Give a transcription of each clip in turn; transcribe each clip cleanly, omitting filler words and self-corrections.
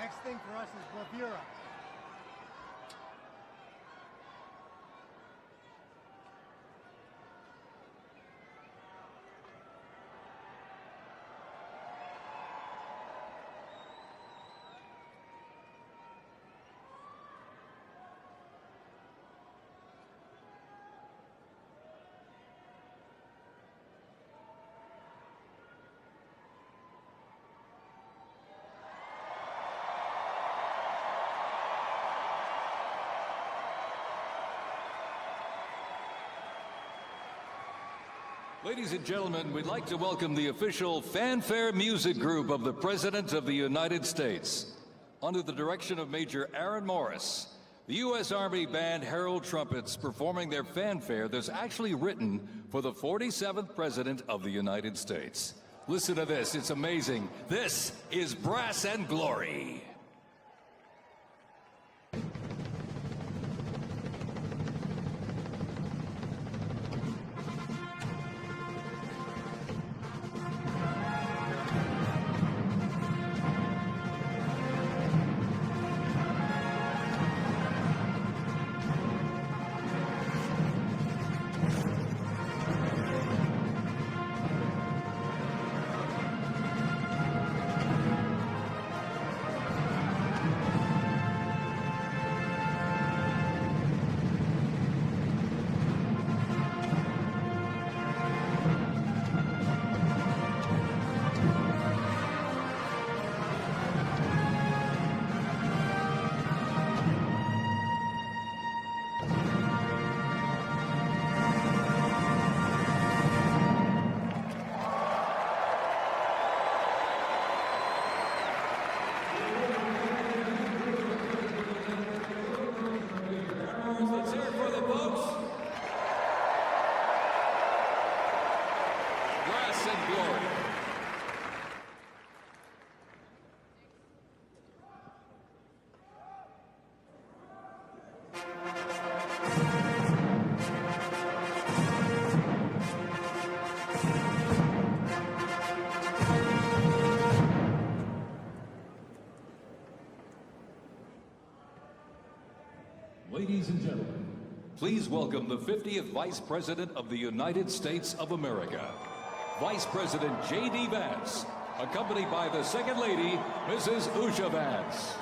Next thing for us is bravura. Ladies and gentlemen, we'd like to welcome the official fanfare music group of the President of the United States. Under the direction of Major Aaron Morris, the U.S. Army Band Herald Trumpets performing their fanfare that's actually written for the 47th President of the United States. Listen to this, it's amazing. This is Brass and Glory. Let's hear it for the boats. Brass and Glory. Ladies and gentlemen, please welcome the 50th Vice President of the United States of America, Vice President J.D. Vance, accompanied by the Second Lady, Mrs. Usha Vance.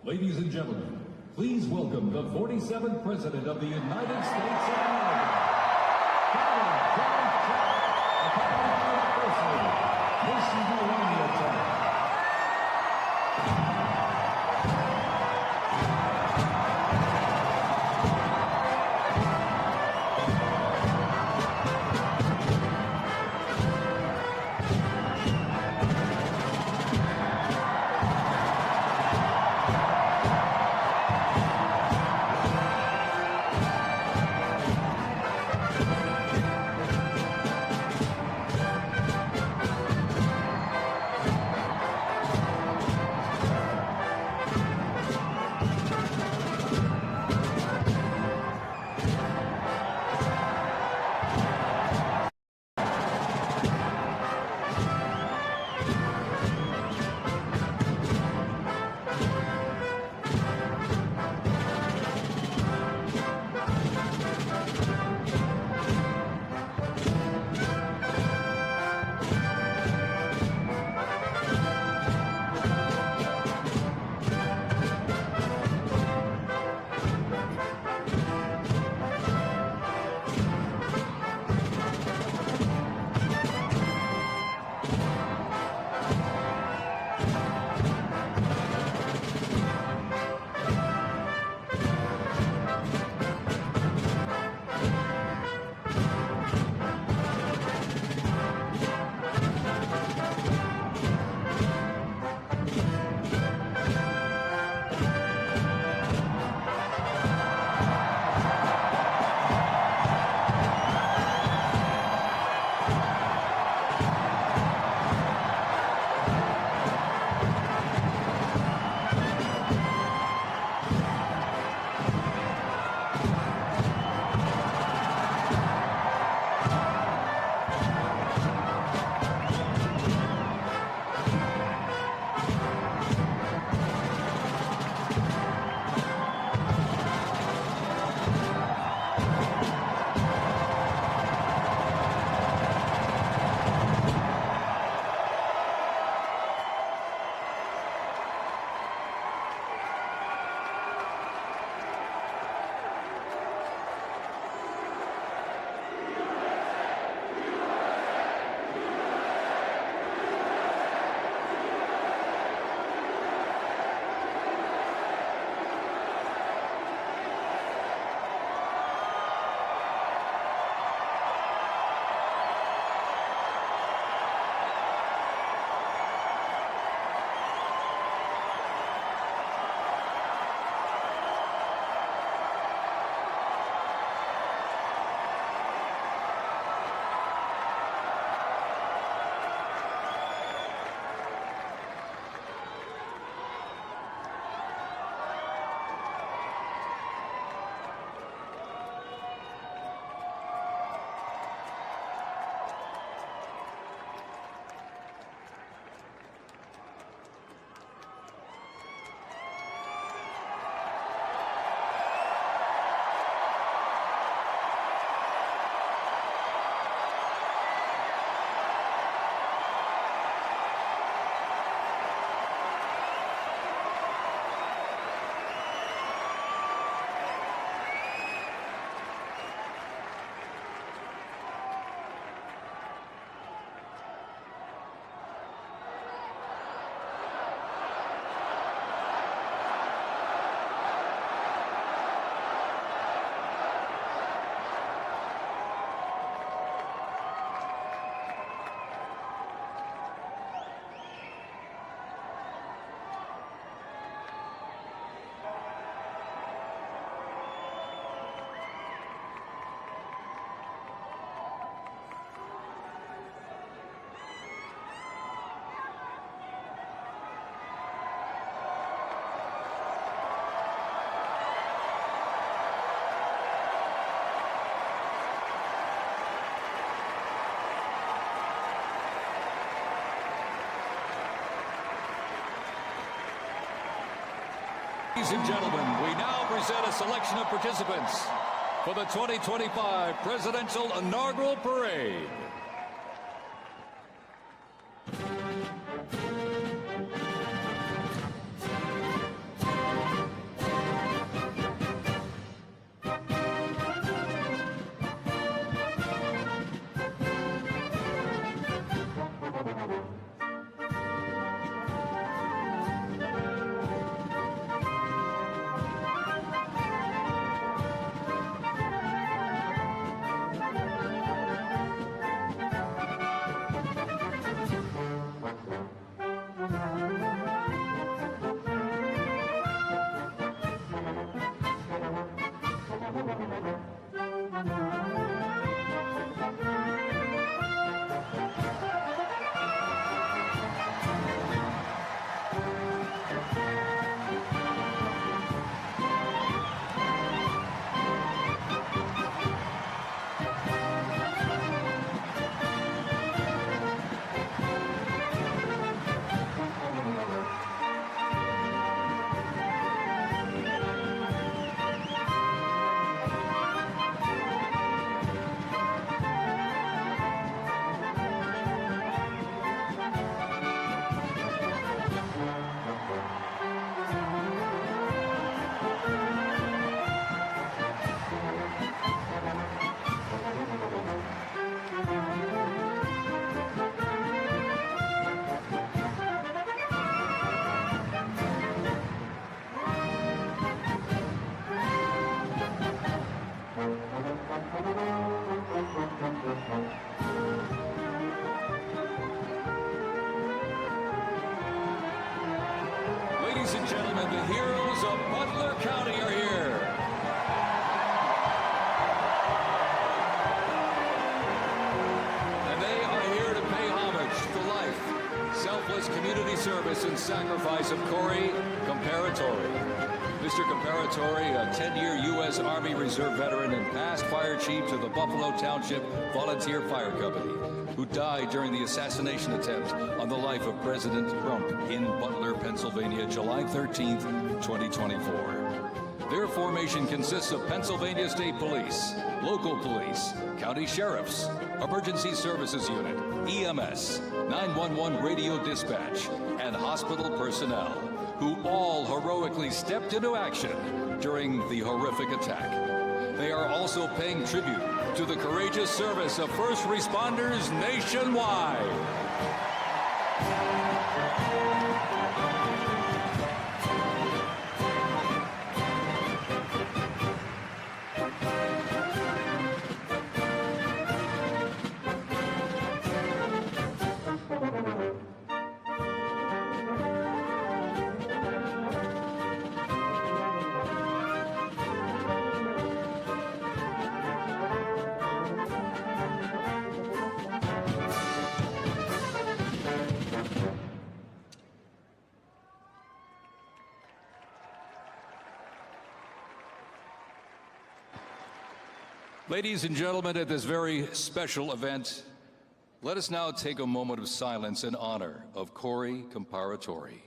Ladies and gentlemen, please welcome the 47th President of the United States of America, Donald John Trump, accompanied by the First Lady. This is the Romeo time. Ladies and gentlemen, we now present a selection of participants for the 2025 Presidential Inaugural Parade. Ladies and gentlemen, the heroes of Butler County are here. And they are here to pay homage to the life, selfless community service, and sacrifice of Corey Comparatori. Mr. Comparatori, a 10-year U.S. Army Reserve veteran and past fire chief to the Buffalo Township Volunteer Fire Company, who died during the assassination attempt on the life of President Trump in Butler, Pennsylvania, July 13th, 2024. Their formation consists of Pennsylvania State Police, local police, county sheriffs, emergency services unit, EMS, 911 radio dispatch, and hospital personnel, who all heroically stepped into action during the horrific attack. They are also paying tribute to the courageous service of first responders nationwide. Ladies and gentlemen, at this very special event, let us now take a moment of silence in honor of Corey Comparatori.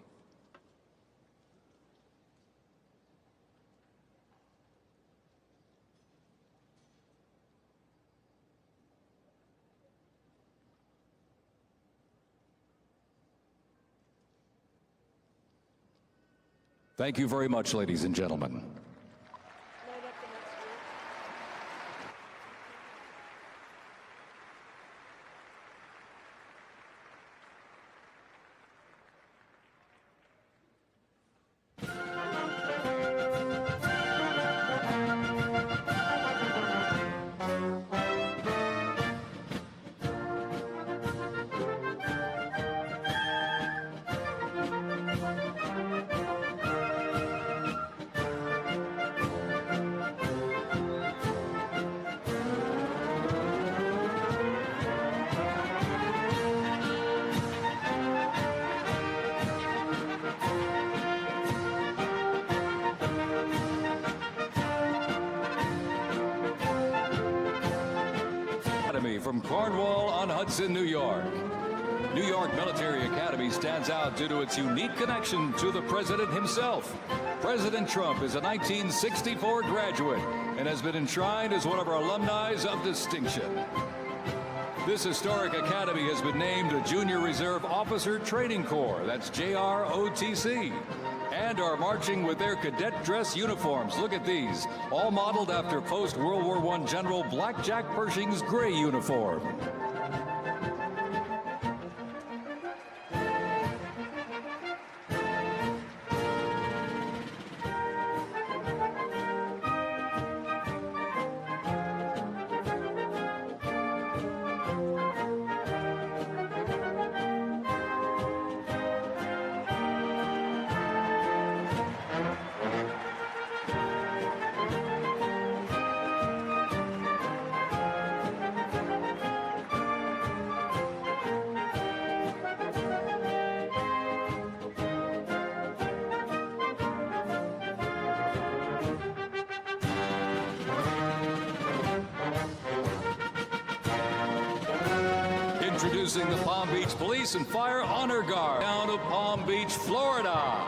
Thank you very much, ladies and gentlemen. From Cornwall-on-Hudson, New York. New York Military Academy stands out due to its unique connection to the president himself. President Trump is a 1964 graduate and has been enshrined as one of our alumni of distinction. This historic academy has been named a Junior Reserve Officer Training Corps, that's JROTC, and are marching with their cadet dress uniforms. Look at these, all modeled after post-World War I General Blackjack Pershing's gray uniform. Introducing the Palm Beach Police and Fire Honor Guard, down of Palm Beach, Florida.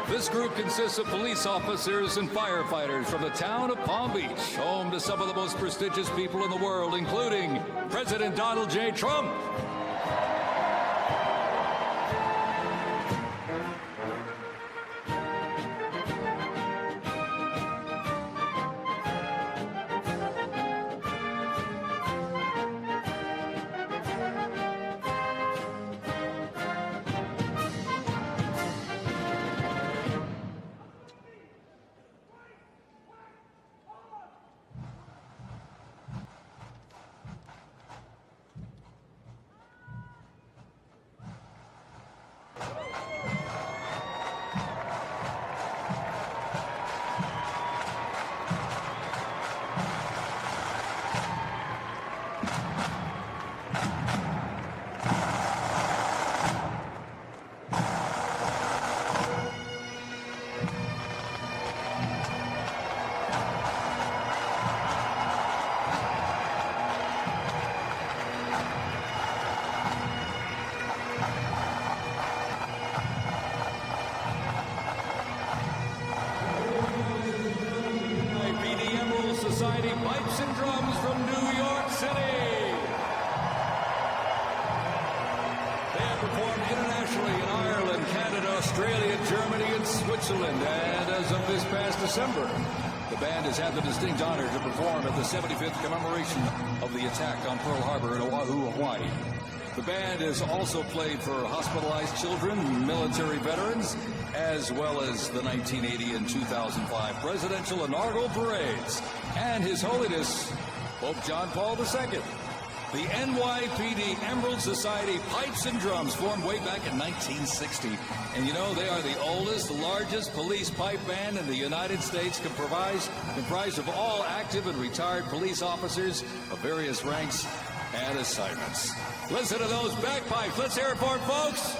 This group consists of police officers and firefighters from the town of Palm Beach, home to some of the most prestigious people in the world, including President Donald J. Trump. Society Pipes and Drums from New York City. They have performed internationally in Ireland, Canada, Australia, Germany, and Switzerland. And as of this past December, the band has had the distinct honor to perform at the 75th commemoration of the attack on Pearl Harbor in Oahu, Hawaii. The band has also played for hospitalized children, military veterans, as well as the 1980 and 2005 presidential inaugural parades, and His Holiness Pope John Paul II. The NYPD Emerald Society Pipes and Drums formed way back in 1960. And you know, they are the oldest, largest police pipe band in the United States, comprised of all active and retired police officers of various ranks and assignments. Listen to those bagpipes. Let's hear it for them, folks.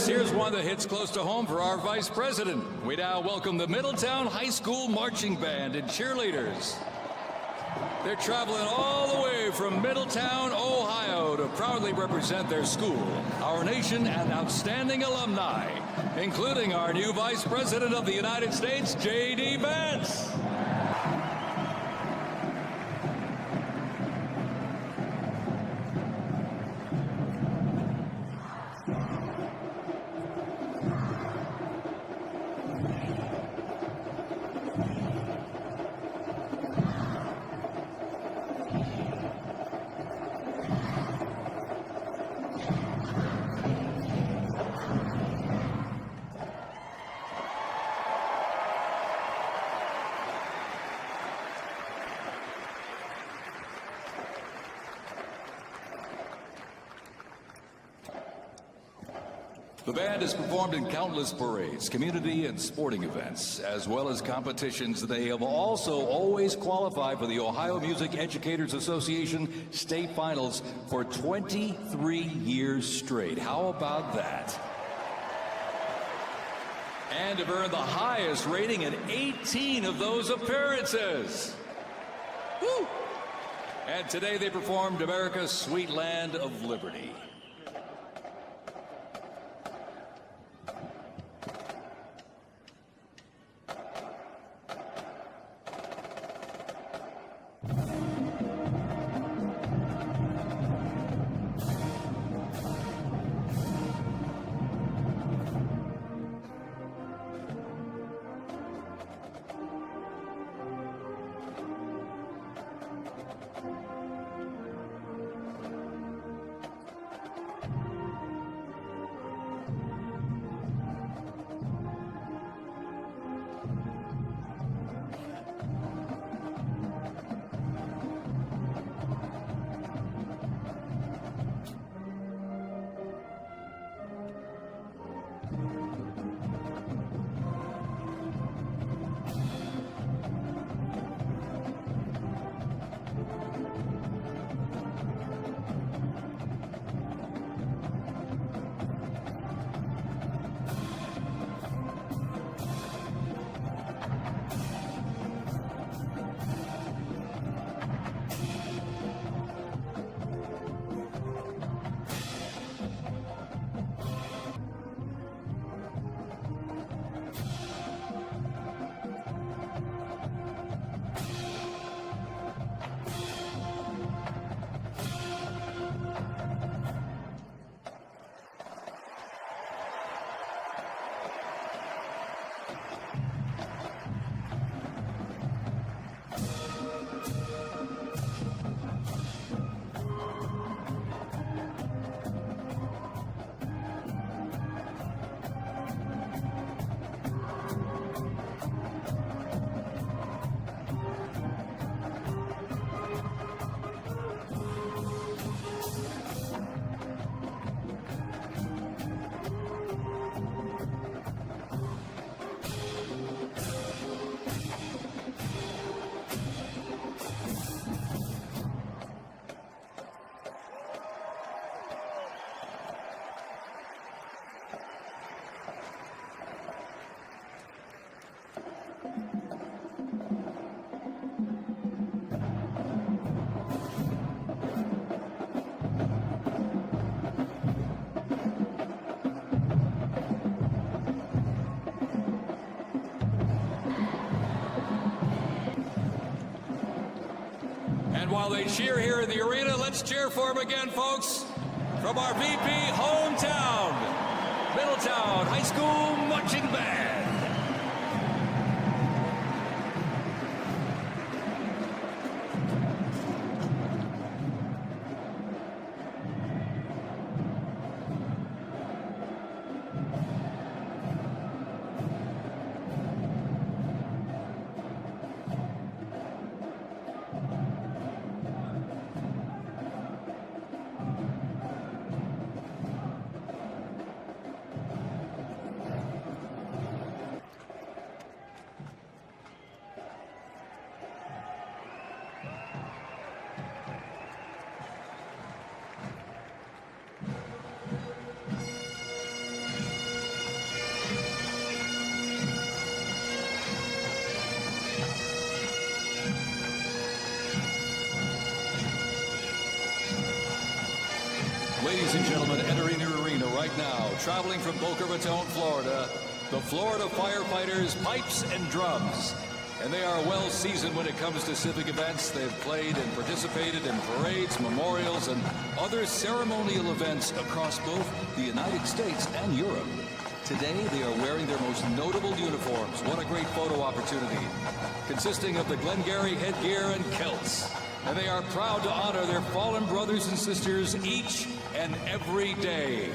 Here's one that hits close to home for our Vice President. We now welcome the Middletown High School Marching Band and cheerleaders. They're traveling all the way way from Middletown, Ohio, to proudly represent their school, our nation, and outstanding alumni, including our new Vice President of the United States, J.D. Vance. The band has performed in countless parades, community and sporting events, as well as competitions. They have also always qualified for the Ohio Music Educators Association state finals for 23 years straight. How about that? And have earned the highest rating in 18 of those appearances. Woo! And today they performed America's Sweet Land of Liberty. And while they cheer here in the arena, let's cheer for him again, folks, from our VP hometown, Middletown High School Marching Band. right now, traveling from Boca Raton, Florida, the Florida Firefighters Pipes and Drums. And they are well seasoned when it comes to civic events. They've played and participated in parades, memorials, and other ceremonial events across both the United States and Europe. Today, they are wearing their most notable uniforms. What a great photo opportunity. Consisting of the Glengarry headgear and kilts. And they are proud to honor their fallen brothers and sisters each and every day.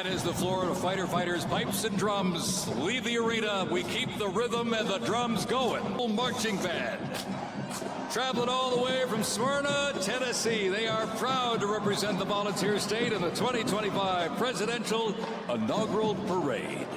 And as the Florida Firefighters Pipes and Drums leave the arena, we keep the rhythm and the drums going. Marching band. Traveling all the way from Smyrna, Tennessee. They are proud to represent the volunteer state in the 2025 Presidential Inaugural Parade.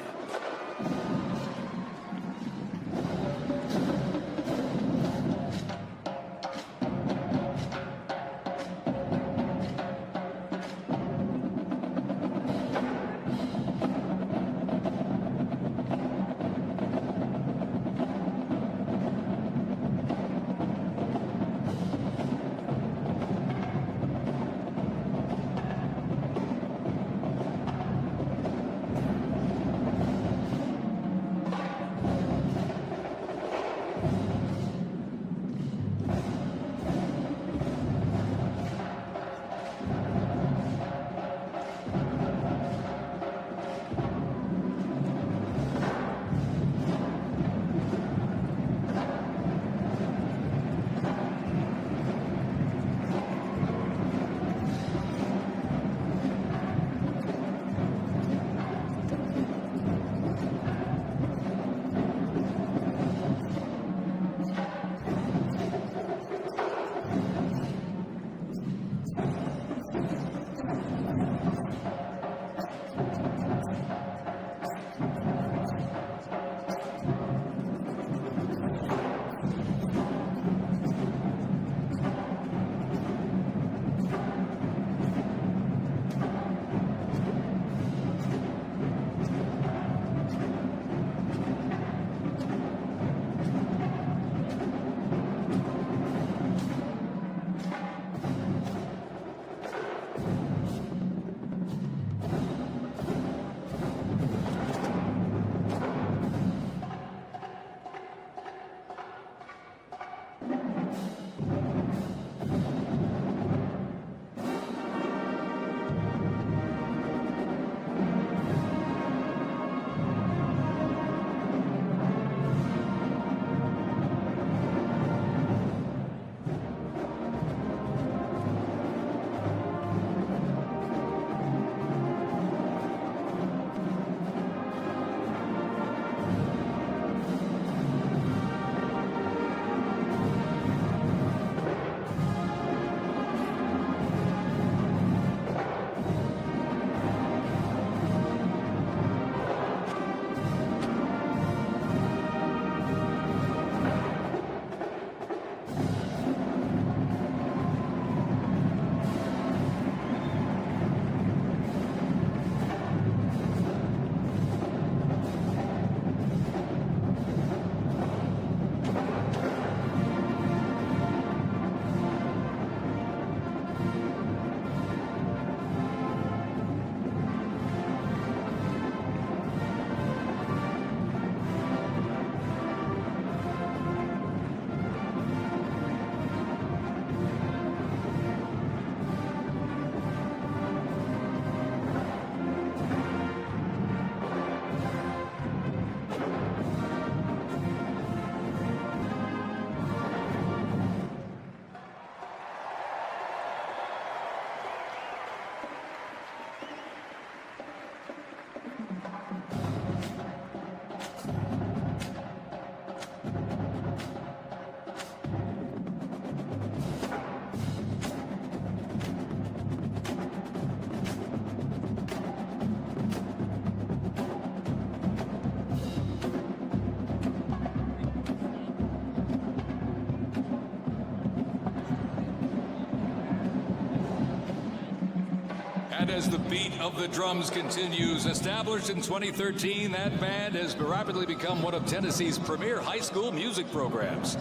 And as the beat of the drums continues, established in 2013, that band has rapidly become one of Tennessee's premier high school music programs.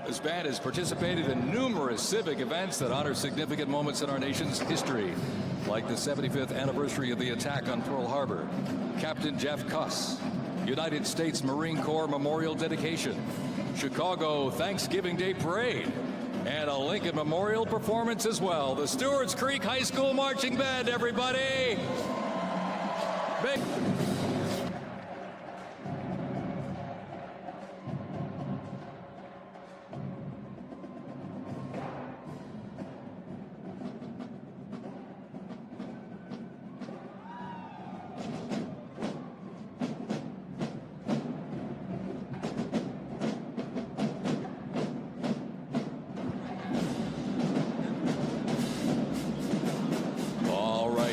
This band has participated in numerous civic events that honor significant moments in our nation's history, like the 75th anniversary of the attack on Pearl Harbor, Captain Jeff Cuss, United States Marine Corps Memorial Dedication, Chicago Thanksgiving Day Parade, and a Lincoln Memorial performance as well. The Stewart's Creek High School Marching Band, everybody! Big...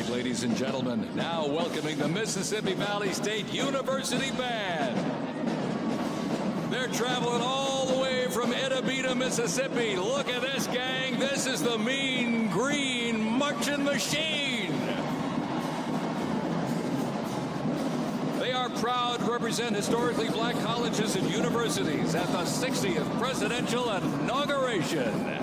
Ladies and gentlemen, now welcoming the Mississippi Valley State University Band. They're traveling all the way from Edabita, Mississippi. Look at this, gang. This is the Mean Green Marching Machine. They are proud to represent historically black colleges and universities at the 60th Presidential Inauguration.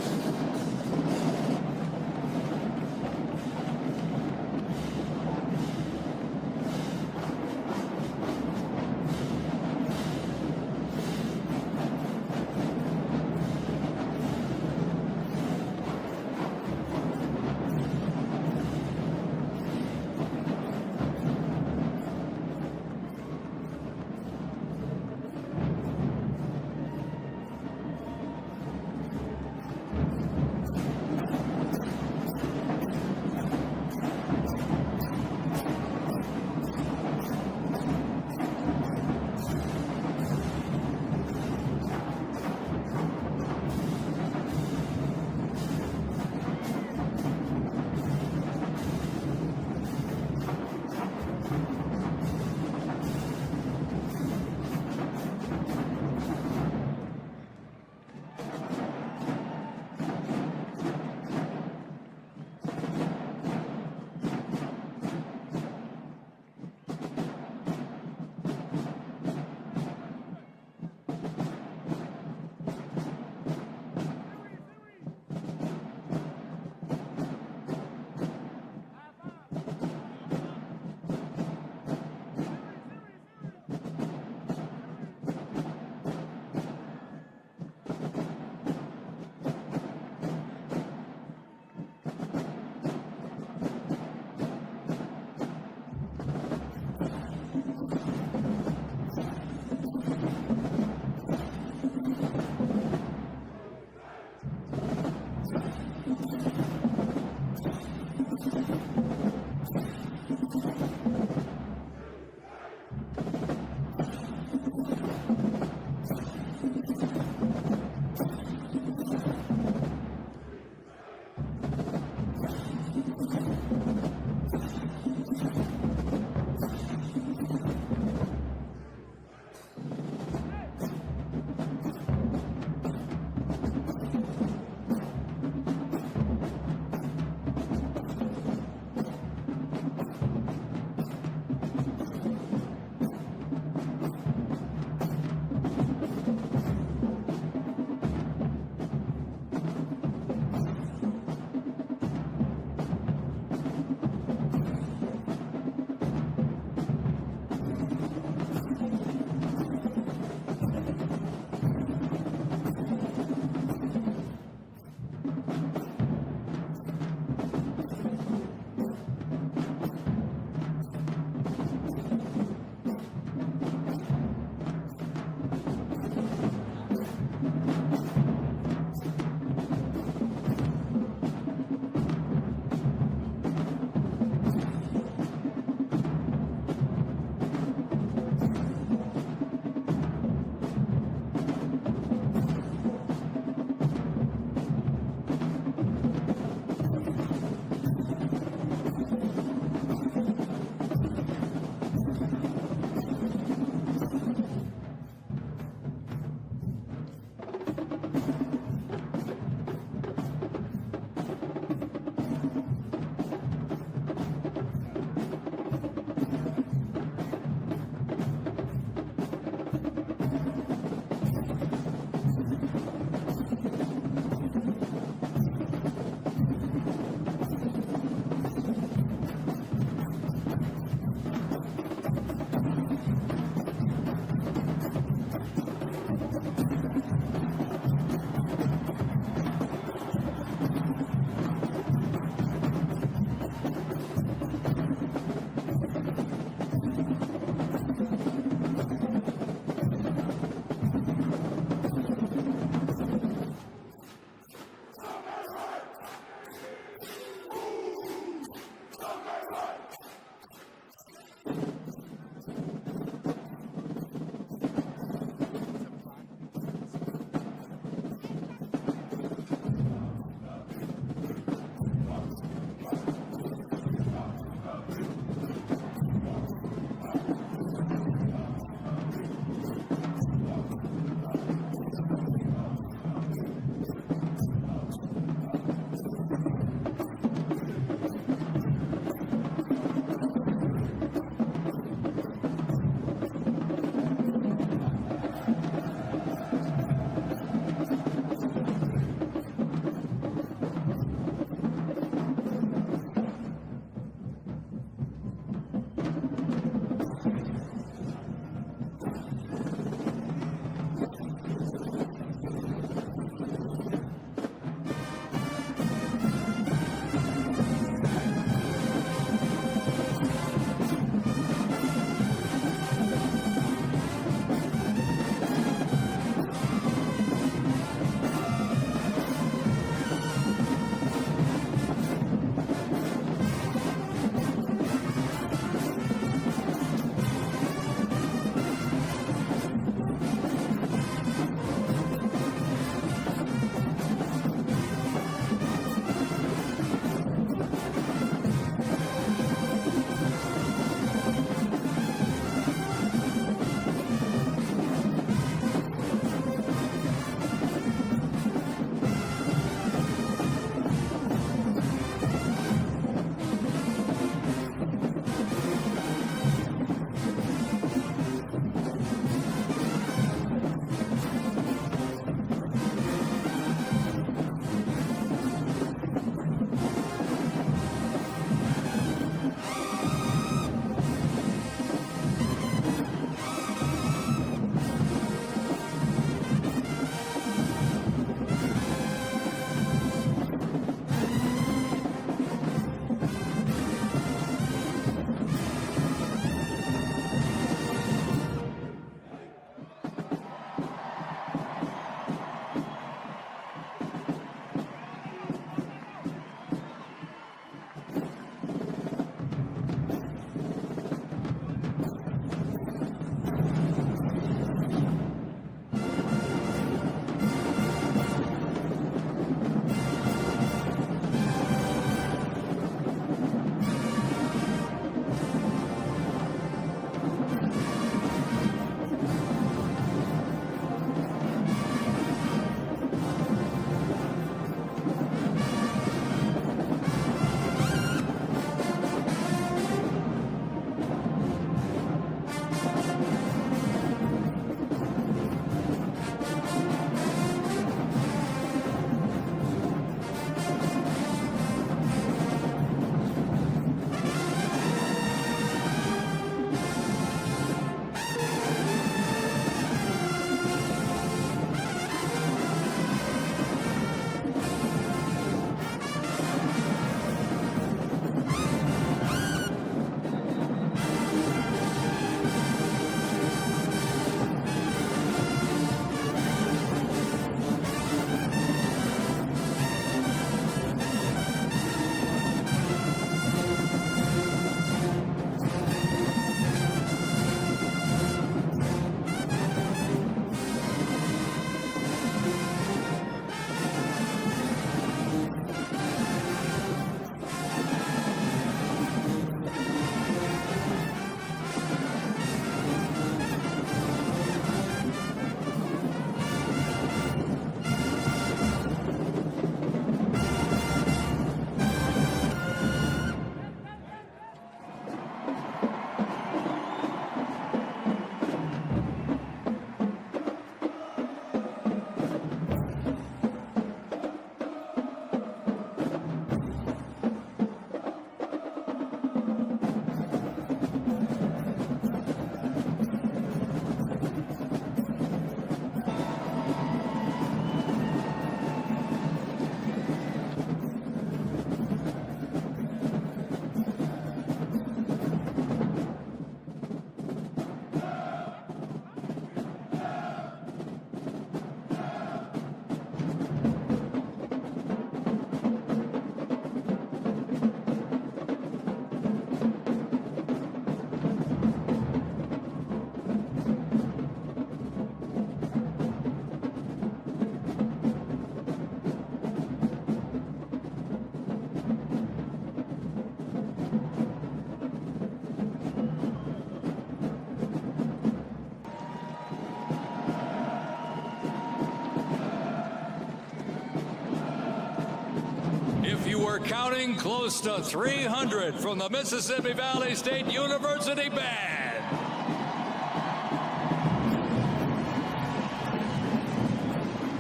we're counting close to 300 from the Mississippi Valley State University Band.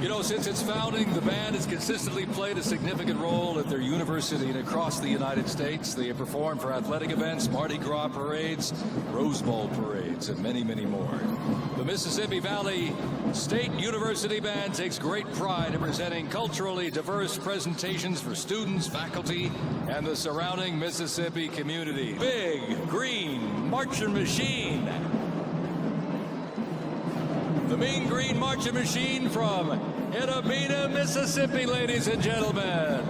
You know, since its founding, the band has consistently played a significant role at their university and across the United States. They have performed for athletic events, Mardi Gras parades, Rose Bowl parades, and many, many more. The Mississippi Valley State University Band takes great pride in presenting culturally diverse presentations for students, faculty, and the surrounding Mississippi community. Big Green Marching Machine. The Mean Green Marching Machine from Inauguration, Mississippi, ladies and gentlemen.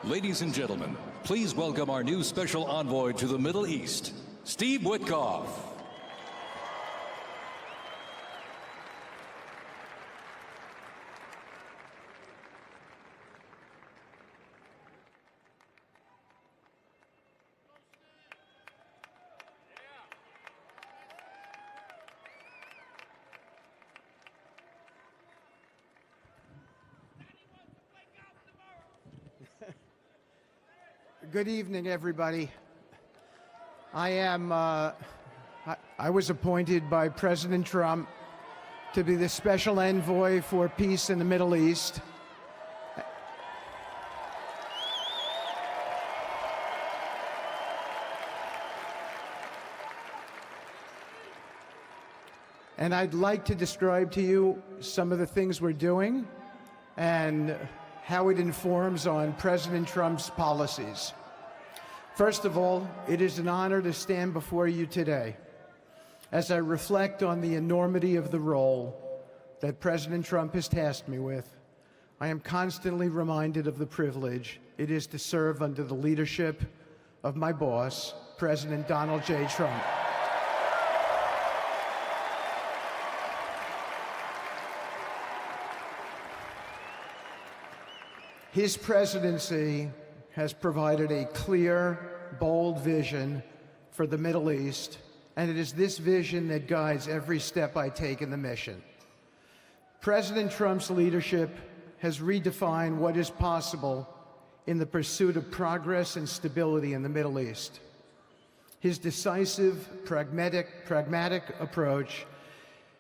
Ladies and gentlemen, please welcome our new special envoy to the Middle East, Steve Witkoff. Good evening, everybody. I was appointed by President Trump to be the special envoy for peace in the Middle East. And I'd like to describe to you some of the things we're doing and how it informs on President Trump's policies. First of all, it is an honor to stand before you today as I reflect on the enormity of the role that President Trump has tasked me with. I am constantly reminded of the privilege it is to serve under the leadership of my boss, President Donald J. Trump. His presidency has provided a clear, bold vision for the Middle East, and it is this vision that guides every step I take in the mission. President Trump's leadership has redefined what is possible in the pursuit of progress and stability in the Middle East. His decisive, pragmatic approach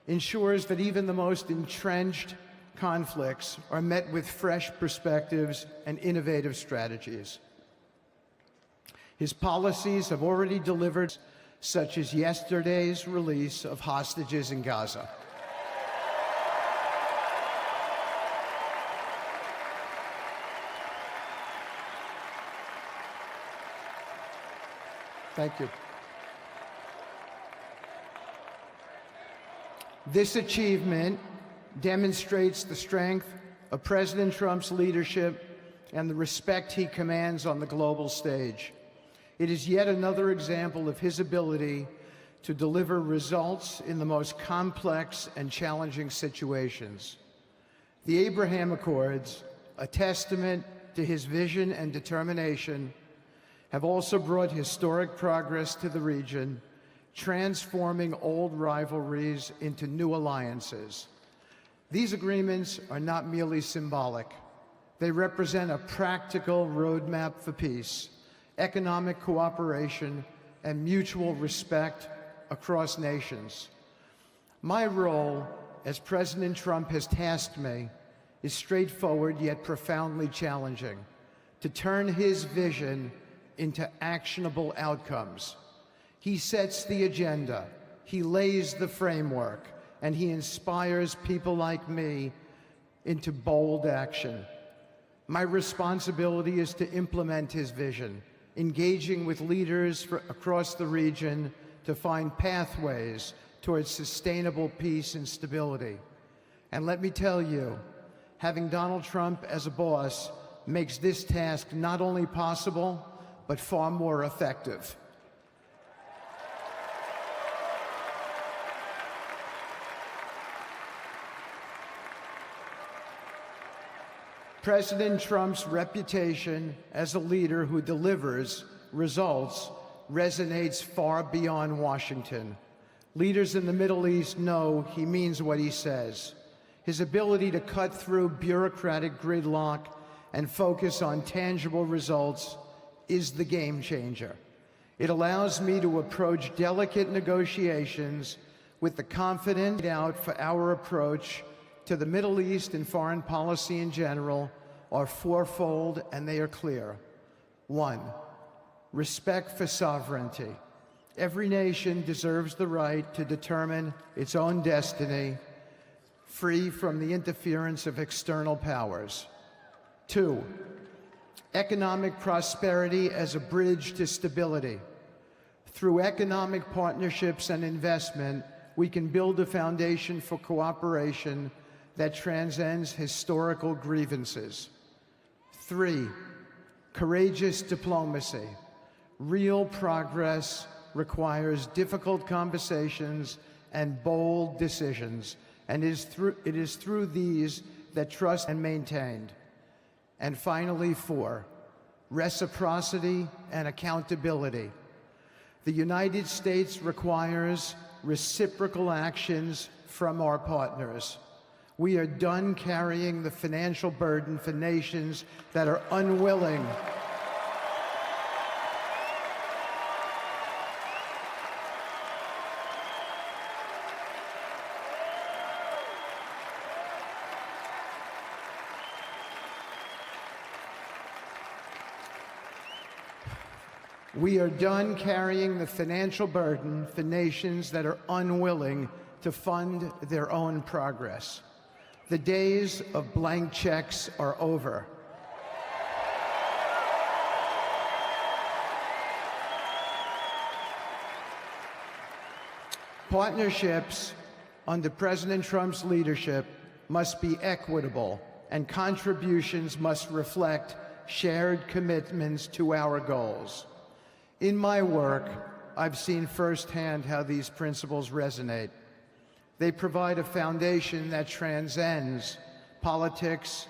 ensures that even the most entrenched conflicts are met with fresh perspectives and innovative strategies. His policies have already delivered, such as yesterday's release of hostages in Gaza. Thank you. This achievement demonstrates the strength of President Trump's leadership and the respect he commands on the global stage. It is yet another example of his ability to deliver results in the most complex and challenging situations. The Abraham Accords, a testament to his vision and determination, have also brought historic progress to the region, transforming old rivalries into new alliances. These agreements are not merely symbolic. They represent a practical roadmap for peace, economic cooperation, and mutual respect across nations. My role, as President Trump has tasked me, is straightforward yet profoundly challenging: to turn his vision into actionable outcomes. He sets the agenda, he lays the framework, and he inspires people like me into bold action. My responsibility is to implement his vision, engaging with leaders across the region to find pathways towards sustainable peace and stability. And let me tell you, having Donald Trump as a boss makes this task not only possible, but far more effective. President Trump's reputation as a leader who delivers results resonates far beyond Washington. Leaders in the Middle East know he means what he says. His ability to cut through bureaucratic gridlock and focus on tangible results is the game changer. It allows me to approach delicate negotiations with the confidence out for our approach to the Middle East and foreign policy in general are fourfold, and they are clear. 1, respect for sovereignty. Every nation deserves the right to determine its own destiny, free from the interference of external powers. 2, economic prosperity as a bridge to stability. Through economic partnerships and investment, we can build a foundation for cooperation that transcends historical grievances. 3, courageous diplomacy. Real progress requires difficult conversations and bold decisions, and it is through these that trust is maintained. And finally, 4, reciprocity and accountability. The United States requires reciprocal actions from our partners. We are done carrying the financial burden for nations that are unwilling We are done carrying the financial burden for nations that are unwilling to fund their own progress. The days of blank checks are over. Partnerships under President Trump's leadership must be equitable, and contributions must reflect shared commitments to our goals. In my work, I've seen firsthand how these principles resonate. They provide a foundation that transcends politics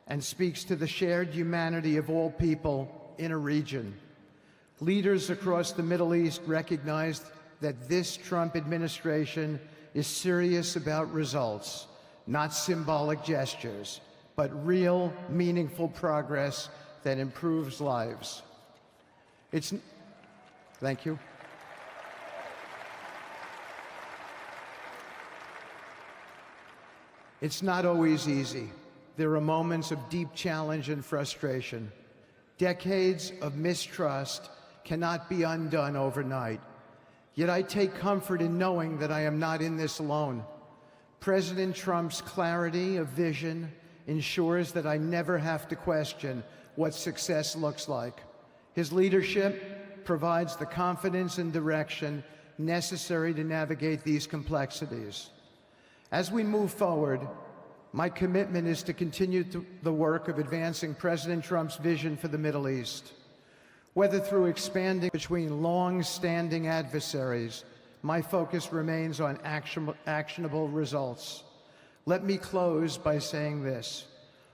and speaks to the shared humanity of all people in a region. Leaders across the Middle East recognized that this Trump administration is serious about results, not symbolic gestures, but real, meaningful progress that improves lives. Thank you. It's not always easy. There are moments of deep challenge and frustration. Decades of mistrust cannot be undone overnight. Yet I take comfort in knowing that I am not in this alone. President Trump's clarity of vision ensures that I never have to question what success looks like. His leadership provides the confidence and direction necessary to navigate these complexities. As we move forward, my commitment is to continue the work of advancing President Trump's vision for the Middle East. Whether through expanding between long-standing adversaries, my focus remains on actionable results. Let me close by saying this: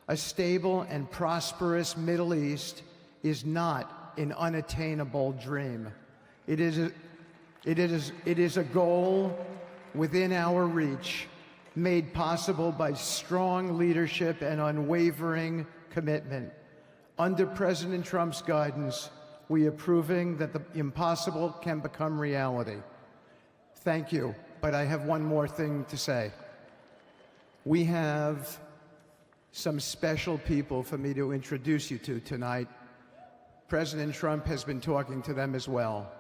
a stable and prosperous Middle East is not an unattainable dream. It is a goal within our reach, made possible by strong leadership and unwavering commitment. Under President Trump's guidance, we are proving that the impossible can become reality. Thank you, but I have one more thing to say. We have some special people for me to introduce you to tonight. President Trump has been talking to them as well.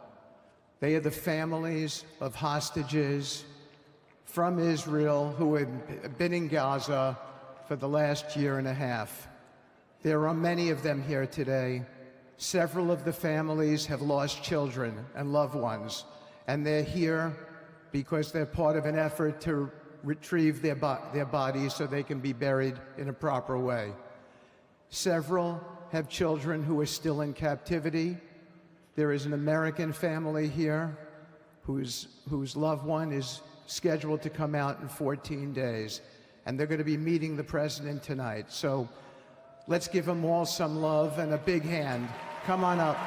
They are the families of hostages from Israel who have been in Gaza for the last year and a half. There are many of them here today. Several of the families have lost children and loved ones, and they're here because they're part of an effort to retrieve their bodies so they can be buried in a proper way. Several have children who are still in captivity. There is an American family here whose loved one is scheduled to come out in 14 days, and they're going to be meeting the president tonight. So let's give them all some love and a big hand. Come on up.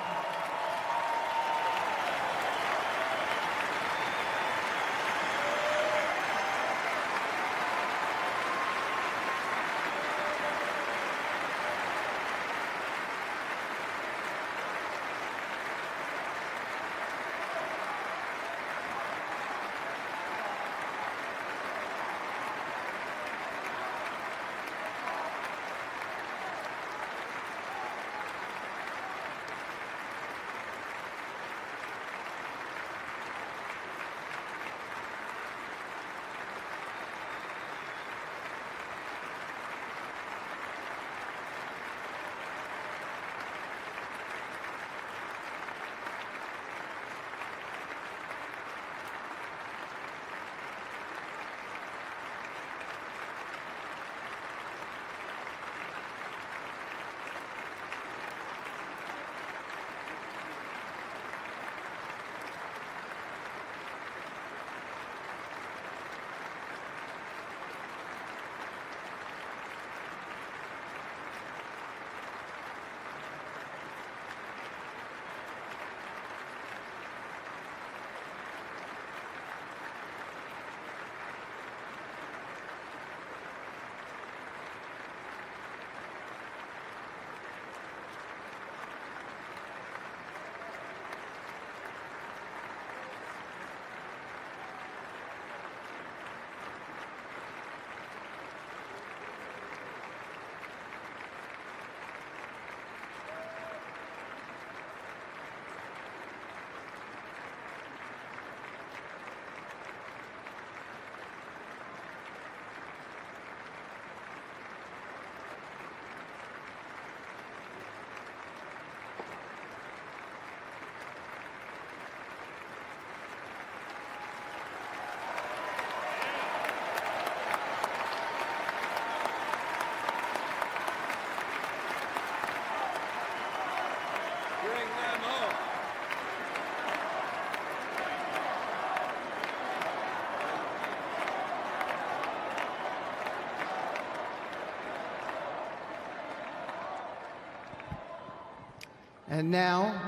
And now,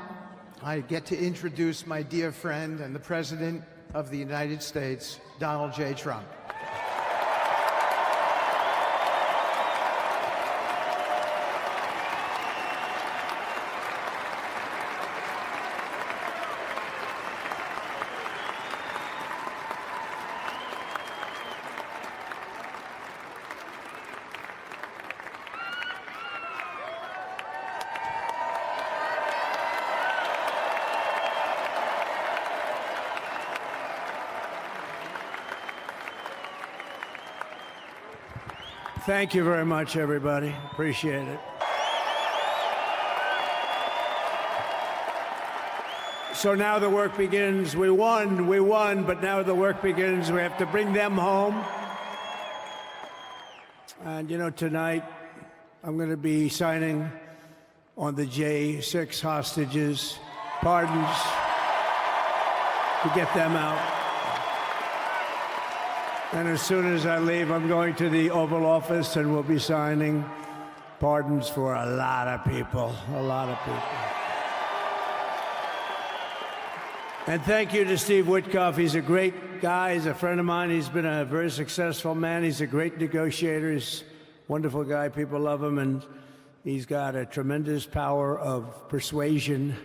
I get to introduce my dear friend and the President of the United States, Donald J. Trump. Thank you very much, everybody. Appreciate it. So now the work begins. We won, but now the work begins. We have to bring them home. And you know, tonight I'm going to be signing on the J6 hostages, pardons, to get them out. And as soon as I leave, I'm going to the Oval Office and we'll be signing pardons for a lot of people, a lot of people. And thank you to Steve Witkoff. He's a great guy. He's a friend of mine. He's been a very successful man. He's a great negotiator. He's a wonderful guy. People love him. And he's got a tremendous power of persuasion.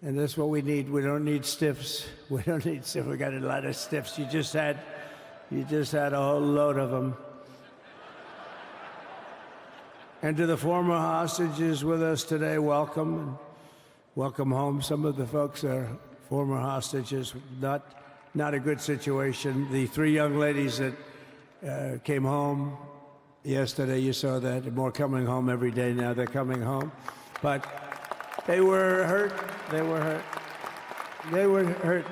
And that's what we need. We don't need stiffs. We don't need stiffs. We got a lot of stiffs. You just had a whole load of them. And to the former hostages with us today, welcome. And welcome home. Some of the folks are former hostages. Not a good situation. The three young ladies that came home yesterday, you saw that. They're more coming home every day now. They're coming home. But they were hurt. They were hurt. They were hurt.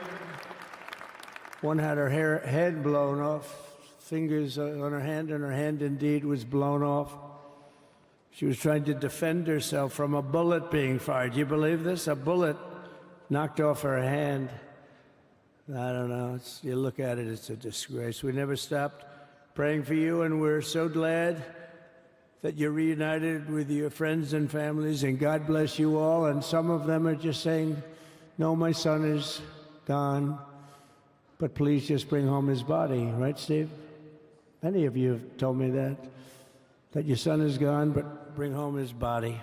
One had her head blown off, fingers on her hand, and her hand indeed was blown off. She was trying to defend herself from a bullet being fired. Do you believe this? A bullet knocked off her hand. I don't know. You look at it, it's a disgrace. We never stopped praying for you, and we're so glad that you're reunited with your friends and families, and God bless you all. And some of them are just saying, no, my son is gone. But please just bring home his body, right, Steve? Many of you have told me that your son is gone, but bring home his body.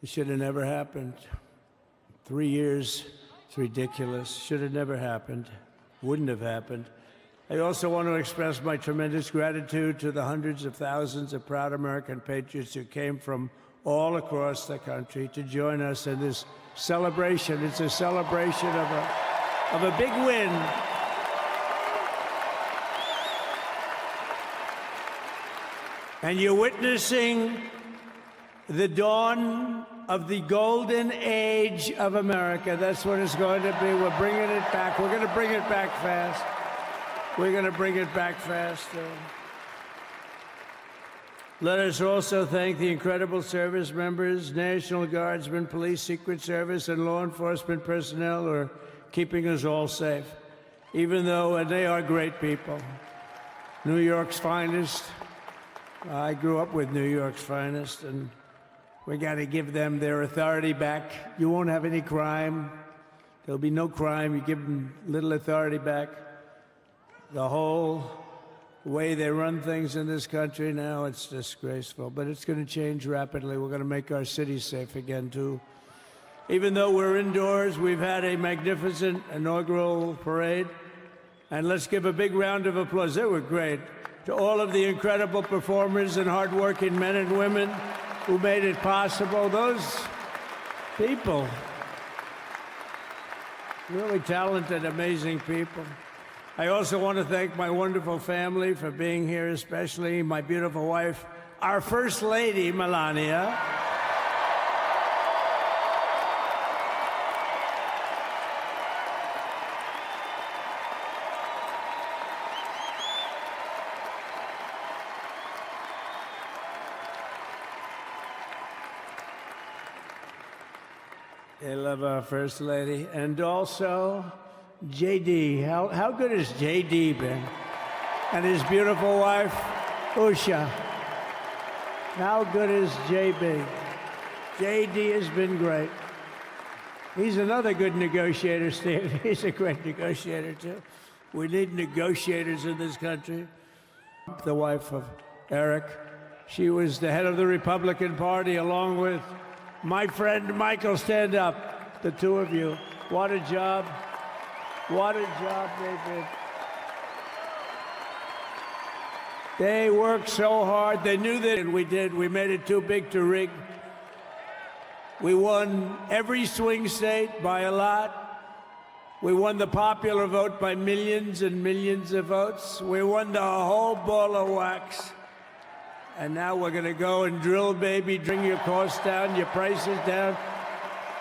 It should have never happened. 3 years, it's ridiculous. Should have never happened. Wouldn't have happened. I also want to express my tremendous gratitude to the hundreds of thousands of proud American patriots who came from all across the country to join us in this celebration. It's a celebration of a big win. And you're witnessing the dawn of the golden age of America. That's what it's going to be. We're bringing it back. We're going to bring it back fast. We're going to bring it back fast. Let us also thank the incredible service members, National Guardsmen, Police, Secret Service, and law enforcement personnel who are keeping us all safe, even though they are great people. New York's finest. I grew up with New York's finest, and we got to give them their authority back. You won't have any crime. There'll be no crime. You give them little authority back. The whole way they run things in this country now, it's disgraceful. But it's going to change rapidly. We're going to make our cities safe again, too. Even though we're indoors, we've had a magnificent inaugural parade. And let's give a big round of applause. They were great. To all of the incredible performers and hardworking men and women who made it possible. Those people, really talented, amazing people. I also want to thank my wonderful family for being here, especially my beautiful wife, our First Lady, Melania. They love our First Lady. And also, JD. How good has JD been? And his beautiful wife, Usha. How good is JB? JD has been great. He's another good negotiator, Steve. He's a great negotiator, too. We need negotiators in this country. The wife of Eric, she was the head of the Republican Party along with my friend Michael. Stand up, the two of you. What a job. What a job they did. They worked so hard. They knew that, and we did. We made it too big to rig. We won every swing state by a lot. We won the popular vote by millions and millions of votes. We won the whole ball of wax. And now we're going to go and drill, baby, bring your costs down, your prices down,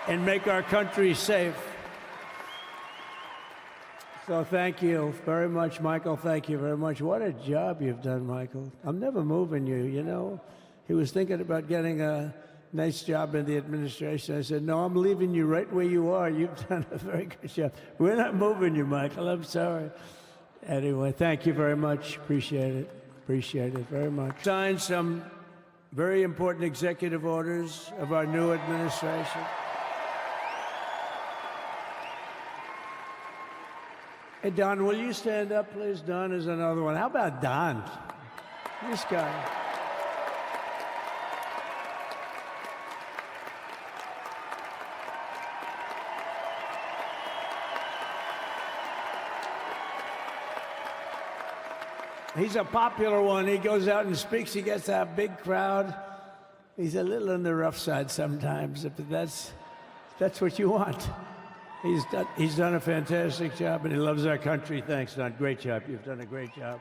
and make our country safe. So thank you very much, Michael. Thank you very much. What a job you've done, Michael. I'm never moving you, you know. He was thinking about getting a nice job in the administration. I said, no, I'm leaving you right where you are. You've done a very good job. We're not moving you, Michael. I'm sorry. Anyway, thank you very much. Appreciate it. Appreciate it very much. Signed some very important executive orders of our new administration. Hey, Don, will you stand up, please? Don is another one. How about Don? This guy. He's a popular one. He goes out and speaks. He gets a big crowd. He's a little on the rough side sometimes, but that's what you want. He's done a fantastic job, and he loves our country. Thanks, Don. Great job. You've done a great job.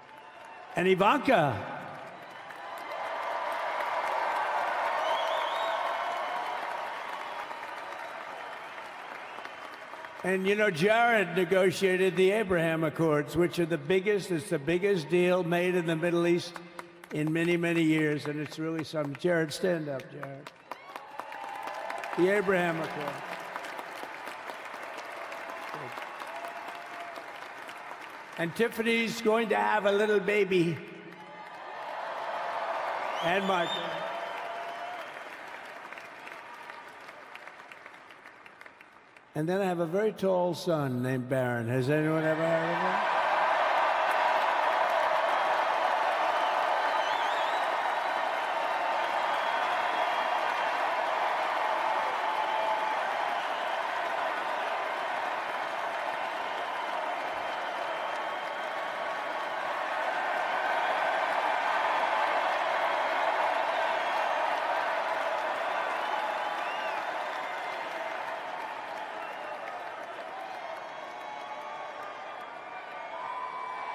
And Ivanka. And, you know, Jared negotiated the Abraham Accords, which are it's the biggest deal made in the Middle East in many, many years, and it's really something. Jared, stand up, Jared. The Abraham Accords. And Tiffany's going to have a little baby. And Michael. And then I have a very tall son named Barron. Has anyone ever heard of him?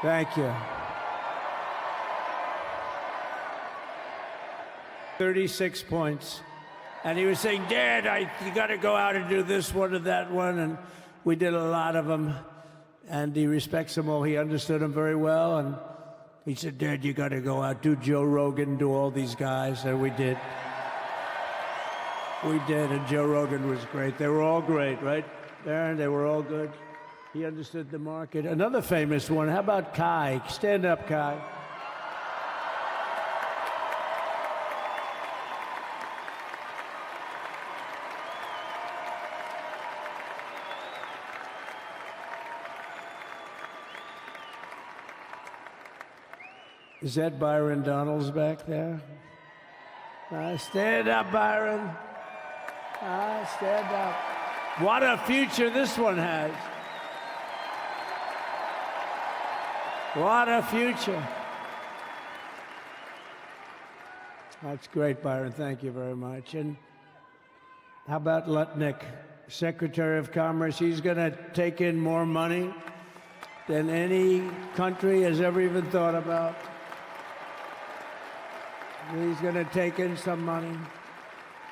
Thank you. 36 points. And he was saying, Dad, you got to go out and do this one or that one. And we did a lot of them. And he respects them all. He understood them very well. And he said, Dad, you got to go out, do Joe Rogan, do all these guys. And we did. We did. And Joe Rogan was great. They were all great, right, Barron? They were all good. He understood the market. Another famous one, how about Kai? Stand up, Kai. Is that Byron Donalds back there? Stand up, Byron. Stand up. What a future this one has. What a future. That's great, Byron. Thank you very much. And how about Lutnick, Secretary of Commerce? He's going to take in more money than any country has ever even thought about. He's going to take in some money.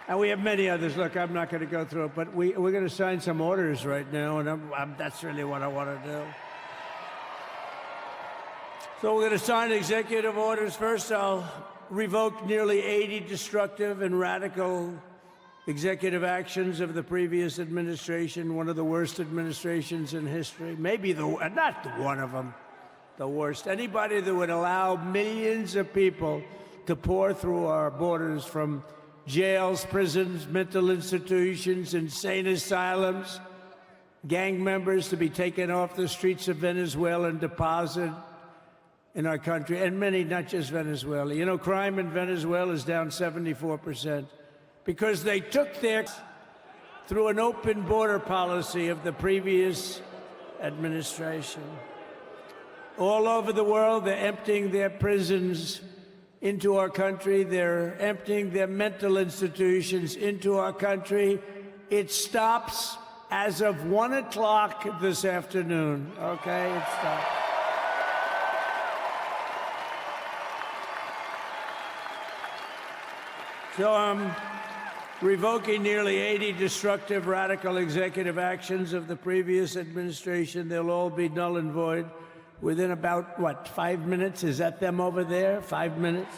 And we have many others. Look, I'm not going to go through it, but we're going to sign some orders right now, and that's really what I want to do. So we're going to sign executive orders. First, I'll revoke nearly 80 destructive and radical executive actions of the previous administration, one of the worst administrations in history. Maybe not one of them, the worst. Anybody that would allow millions of people to pour through our borders from jails, prisons, mental institutions, insane asylums, gang members to be taken off the streets of Venezuela and deposited in our country, and many, not just Venezuela. You know, crime in Venezuela is down 74% because they took their through an open border policy of the previous administration. All over the world, they're emptying their prisons into our country. They're emptying their mental institutions into our country. It stops as of 1 o'clock this afternoon, okay? It stops. So I'm revoking nearly 80 destructive, radical executive actions of the previous administration. They'll all be null and void within about, what, 5 minutes? Is that them over there? 5 minutes?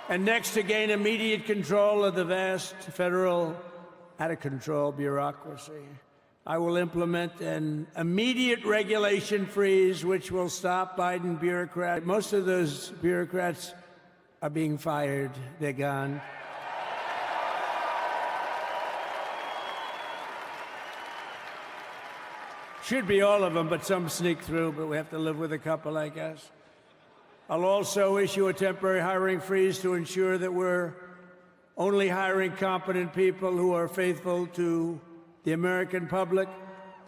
And next, to gain immediate control of the vast federal, out-of-control bureaucracy, I will implement an immediate regulation freeze, which will stop Biden bureaucrats. Most of those bureaucrats are being fired. They're gone. Should be all of them, but some sneak through, but we have to live with a couple, I guess. I'll also issue a temporary hiring freeze to ensure that we're only hiring competent people who are faithful to the American public.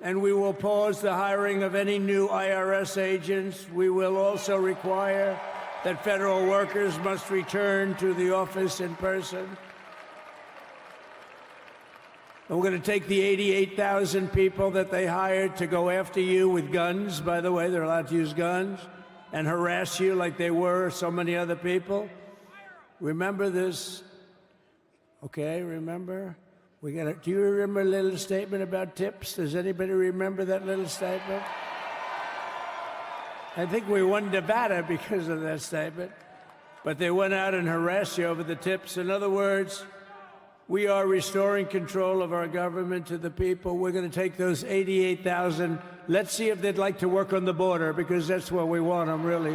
And we will pause the hiring of any new IRS agents. We will also require that federal workers must return to the office in person. And we're going to take the 88,000 people that they hired to go after you with guns. By the way, they're allowed to use guns and harass you like they were so many other people. Remember this? Okay, remember? Do you remember a little statement about tips? Does anybody remember that little statement? I think we won Nevada because of that statement. But they went out and harassed you over the tips. In other words, we are restoring control of our government to the people. We're going to take those 88,000. Let's see if they'd like to work on the border, because that's where we want them, really.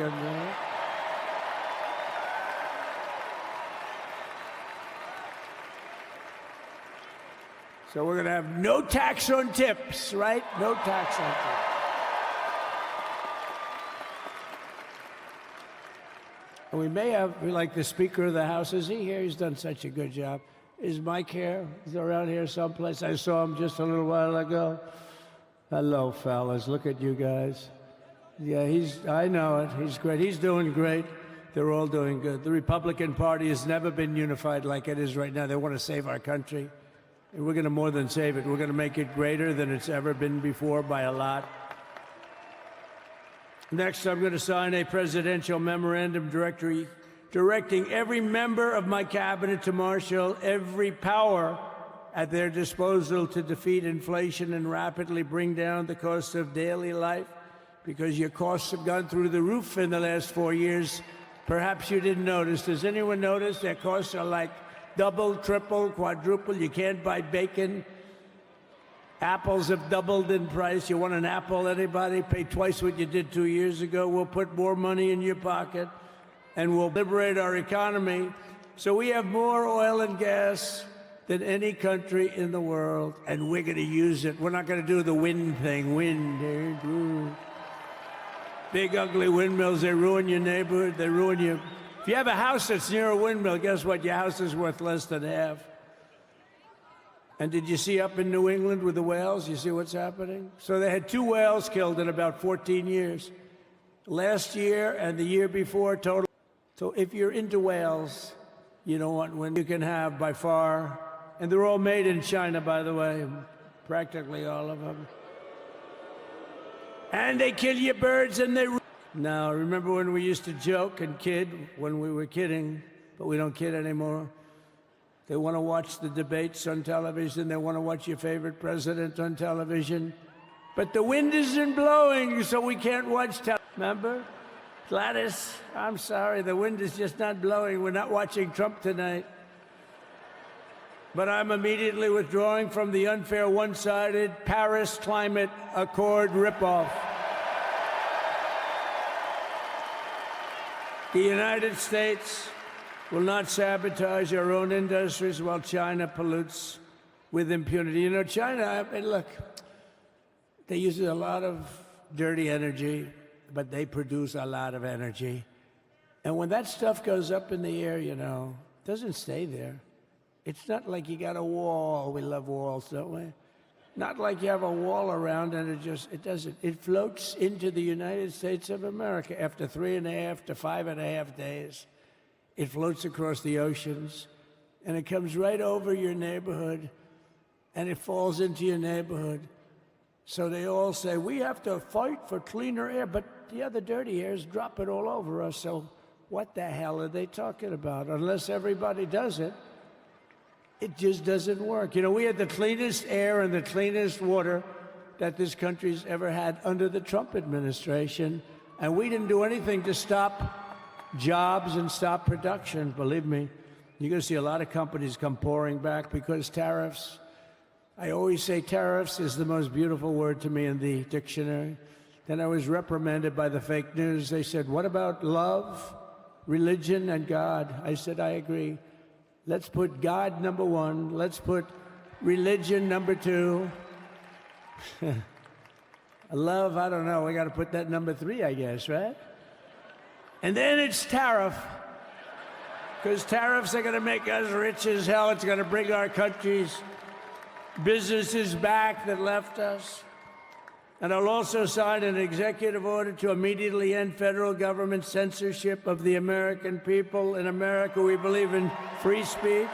So we're going to have no tax on tips, right? No tax on tips. And we may have, like the Speaker of the House, is he here? He's done such a good job. Is Mike here? He's around here someplace. I saw him just a little while ago. Hello, fellas. Look at you guys. Yeah, I know it. He's great. He's doing great. They're all doing good. The Republican Party has never been unified like it is right now. They want to save our country. And we're going to more than save it. We're going to make it greater than it's ever been before by a lot. Next, I'm going to sign a presidential memorandum directing every member of my cabinet to marshal every power at their disposal to defeat inflation and rapidly bring down the cost of daily life, because your costs have gone through the roof in the last 4 years. Perhaps you didn't notice. Does anyone notice their costs are like double, triple, quadruple? You can't buy bacon. Apples have doubled in price. You want an apple, anybody? Pay twice what you did 2 years ago. We'll put more money in your pocket, and we'll liberate our economy. So we have more oil and gas than any country in the world, and we're going to use it. We're not going to do the wind thing. Wind. Big, ugly windmills, they ruin your neighborhood. They ruin you. If you have a house that's near a windmill, guess what? Your house is worth less than half. And did you see up in New England with the whales? You see what's happening? So they had 2 whales killed in about 14 years. Last year and the year before, total. So if you're into whales, you know what you can have by far. And they're all made in China, by the way, practically all of them. And they kill your birds and they... Now, remember when we used to joke and kid, when we were kidding, but we don't kid anymore? They want to watch the debates on television. They want to watch your favorite president on television. But the wind isn't blowing, so we can't watch television. Remember? Gladys, I'm sorry, the wind is just not blowing. We're not watching Trump tonight. But I'm immediately withdrawing from the unfair, one-sided Paris Climate Accord ripoff. The United States will not sabotage our own industries while China pollutes with impunity. You know, China, I mean, look, they use a lot of dirty energy, but they produce a lot of energy. And when that stuff goes up in the air, you know, it doesn't stay there. It's not like you got a wall. We love walls, don't we? Not like you have a wall around and it doesn't. It floats into the United States of America after 3.5 to 5.5 days. It floats across the oceans and it comes right over your neighborhood and it falls into your neighborhood. So they all say, we have to fight for cleaner air, but the other dirty air is dropping all over us. So what the hell are they talking about? Unless everybody does it, it just doesn't work. You know, we had the cleanest air and the cleanest water that this country's ever had under the Trump administration, and we didn't do anything to stop jobs and stop production. Believe me, you're going to see a lot of companies come pouring back because tariffs. I always say tariffs is the most beautiful word to me in the dictionary. Then I was reprimanded by the fake news. They said, what about love, religion, and God? I said, I agree. Let's put God number one. Let's put religion number two. Love, I don't know. We got to put that number 3, I guess, right? And then it's tariff. Because tariffs are going to make us rich as hell. It's going to bring our country's businesses back that left us. And I'll also sign an executive order to immediately end federal government censorship of the American people. In America, we believe in free speech,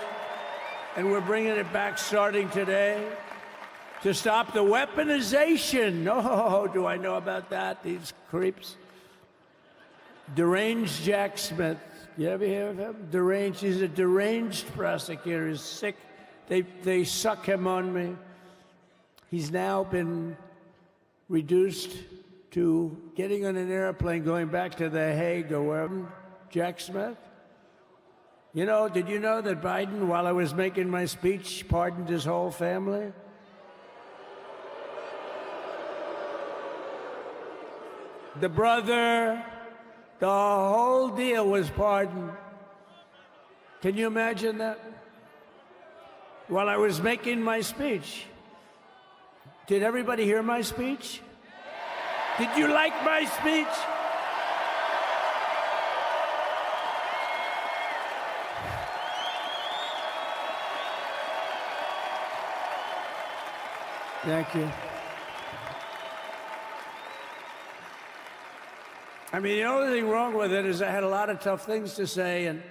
and we're bringing it back starting today to stop the weaponization. Oh, do I know about that? These creeps. Deranged Jack Smith. You ever hear of him? Deranged. He's a deranged prosecutor. He's sick. They suck him on me. He's now been reduced to getting on an airplane, going back to The Hague or wherever. Jack Smith. You know, did you know that Biden, while I was making my speech, pardoned his whole family? The brother, the whole deal was pardoned. Can you imagine that? While I was making my speech. Did everybody hear my speech? Did you like my speech? Thank you. I mean, the only thing wrong with it is I had a lot of tough things to say, and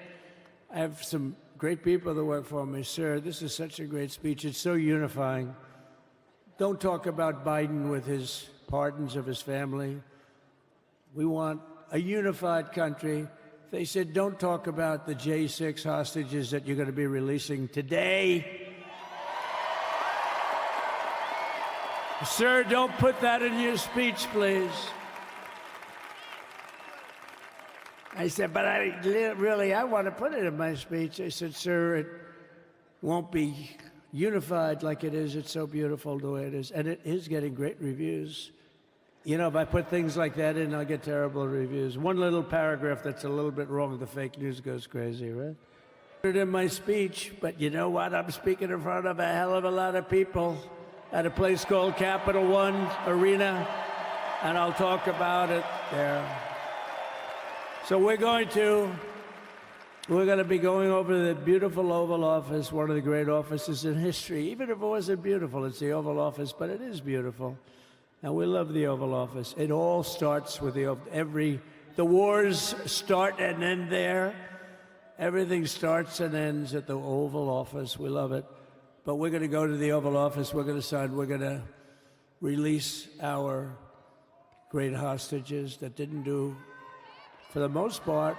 I have some great people that work for me. Sir, this is such a great speech. It's so unifying. Don't talk about Biden with his pardons of his family. We want a unified country. They said, don't talk about the J6 hostages that you're going to be releasing today. Sir, don't put that in your speech, please. I said, but I want to put it in my speech. I said, sir, it won't be unified like it is. It's so beautiful the way it is. And it is getting great reviews. You know, if I put things like that in, I'll get terrible reviews. One little paragraph that's a little bit wrong, the fake news goes crazy, right? Put it in my speech, but you know what? I'm speaking in front of a hell of a lot of people at a place called Capital One Arena, and I'll talk about it there. So we're going to be going over the beautiful Oval Office, one of the great offices in history. Even if it wasn't beautiful, it's the Oval Office, but it is beautiful. And we love the Oval Office. It all starts with the wars start and end there. Everything starts and ends at the Oval Office. We love it. But we're going to go to the Oval Office. We're going to sign. We're going to release our great hostages that didn't do, for the most part,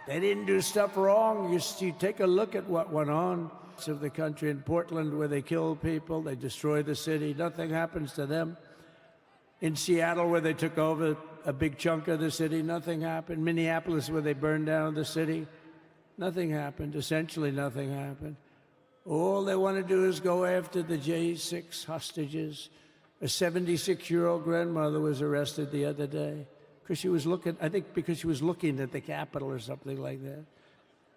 they didn't do stuff wrong. You take a look at what went on of the country. In Portland, where they killed people, they destroyed the city. Nothing happens to them. In Seattle, where they took over a big chunk of the city, nothing happened. Minneapolis, where they burned down the city, nothing happened. Essentially, nothing happened. All they want to do is go after the J6 hostages. A 76-year-old grandmother was arrested the other day because she was looking, I think because she was looking at the Capitol or something like that.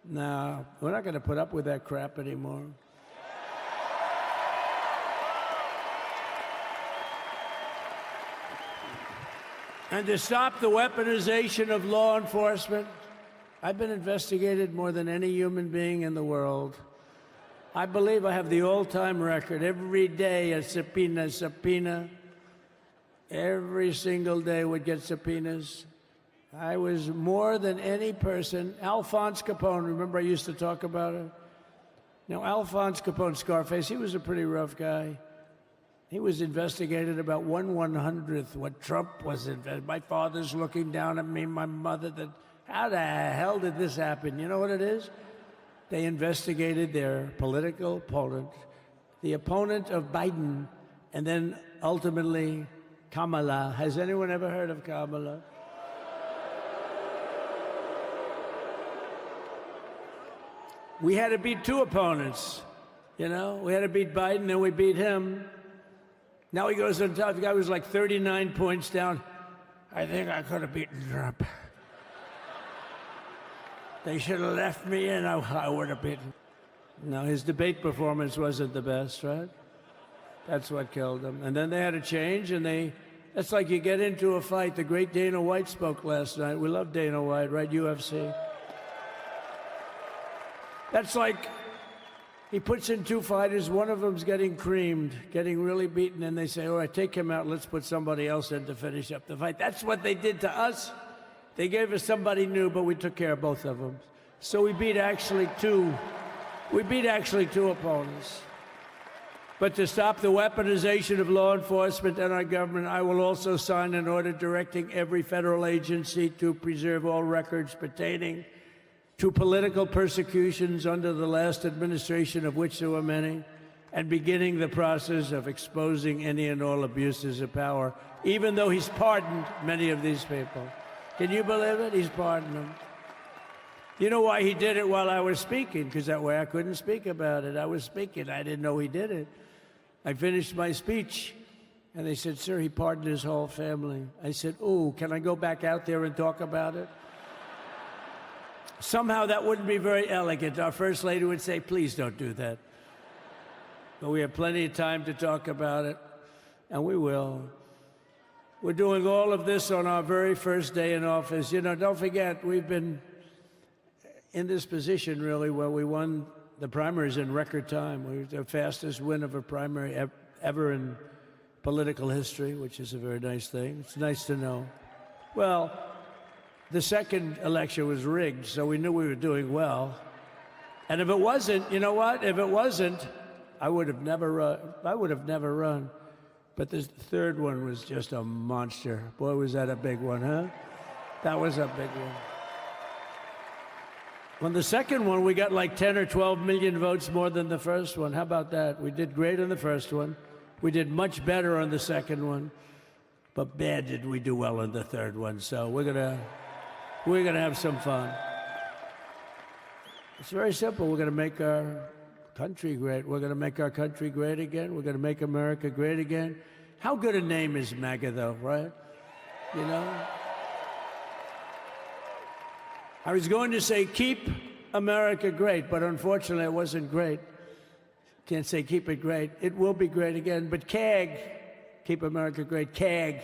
No, we're not going to put up with that crap anymore. And to stop the weaponization of law enforcement, I've been investigated more than any human being in the world. I believe I have the all-time record. Every day a subpoena. Every single day would get subpoenas. I was more than any person. Alphonse Capone, remember I used to talk about it? Now, Alphonse Capone, Scarface, he was a pretty rough guy. He was investigated about 1/100th what Trump was investigated. My father's looking down at me, my mother, that, how the hell did this happen? You know what it is? They investigated their political opponent, the opponent of Biden, and then ultimately Kamala. Has anyone ever heard of Kamala? We had to beat two opponents, you know? We had to beat Biden, then we beat him. Now he goes on top. The guy was like 39 points down. I think I could have beaten Trump. They should have left me in. I would have beaten. No, his debate performance wasn't the best, right? That's what killed him. And then they had to change, and that's like you get into a fight. The great Dana White spoke last night. We love Dana White, right? UFC. That's like he puts in two fighters, one of them's getting creamed, getting really beaten, and they say, all right, take him out, let's put somebody else in to finish up the fight. That's what they did to us. They gave us somebody new, but we took care of both of them. So we beat actually two opponents. But to stop the weaponization of law enforcement and our government, I will also sign an order directing every federal agency to preserve all records pertaining to political persecutions under the last administration, of which there were many, and beginning the process of exposing any and all abuses of power, even though he's pardoned many of these people. Can you believe it? He's pardoned them. You know why he did it while I was speaking? Because that way I couldn't speak about it. I was speaking. I didn't know he did it. I finished my speech, and they said, sir, he pardoned his whole family. I said, oh, can I go back out there and talk about it? Somehow that wouldn't be very elegant. Our First Lady would say, please don't do that. But we have plenty of time to talk about it, and we will. We're doing all of this on our very first day in office. You know, don't forget, we've been in this position, really, where we won the primaries in record time. We were the fastest win of a primary ever in political history, which is a very nice thing. It's nice to know. Well, the second election was rigged, so we knew we were doing well. And if it wasn't, you know what? If it wasn't, I would have never run. But this third one was just a monster. Boy, was that a big one, huh? That was a big one. On the second one, we got like 10 or 12 million votes more than the first one. How about that? We did great on the first one. We did much better on the second one. But bad did we do well on the third one. So we're gonna have some fun. It's very simple. We're gonna make our country great. We're gonna make our country great again. We're gonna make America great again. How good a name is MAGA, though, right? You know? I was going to say, keep America great, but unfortunately it wasn't great. Can't say keep it great. It will be great again, but CAG, keep America great, CAG,